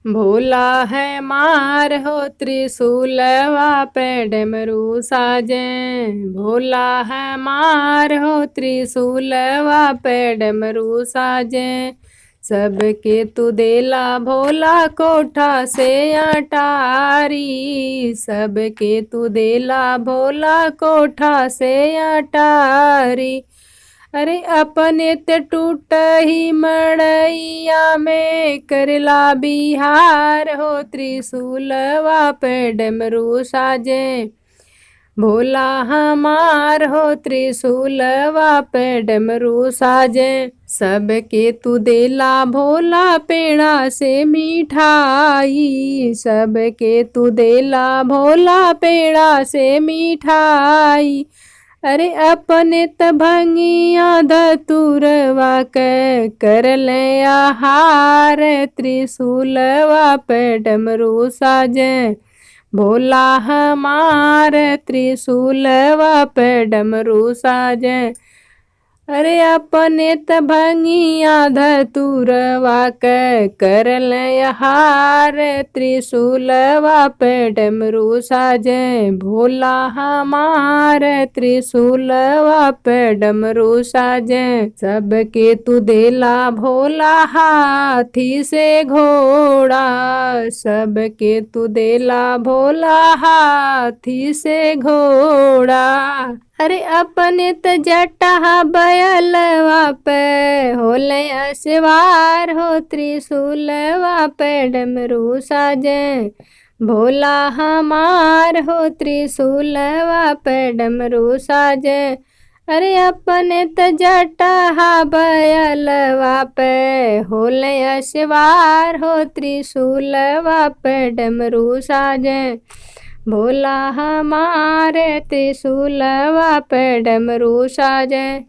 भोला है मार हो त्रिशूलवा पे डमरू साजे। भोला है मार हो त्रिशूलवा पे डमरू साजे। सबके तू देला भोला कोठा से अटारी। सबके तू देला भोला कोठा से अटारी। अरे अपने ते टूट ही मड़ैया में करला बिहार हो त्रिशूलवा पे डमरू साजे। भोला हमार हो त्रिशूलवा पे डमरू साजे। सबके तू देला भोला पेड़ा से मिठाई। सबके तू देला भोला पेड़ा से मिठाई। अरे अपने त भंगिया धतुरवा के करल आहार त्रिशूलवा पे डमरू साजे। भोला हमार त्रिशूलवा पे डमरू साजे। अरे अपने त भंगिया धतुरवा के करल आहार त्रिशूलवा पे डमरू साजे। भोला हमार त्रिशूलवा पे डमरू साजे। सबके तू देला भोला हाथी से घोड़ा। सबके तू देला भोला हाथी से घोड़ा। अरे अपने त जटा बयलवा पे होले असवार हो त्रिशूलवा पे डमरू साजे। भोला हमार हो त्रिशूलवा पे डमरू साजे। अरे अपने त जटा बयलवा पे होले असवार हो त्रिशूलवा पे डमरू साजे। भोला हमारे त्रिशूलवा पे डमरू साजे।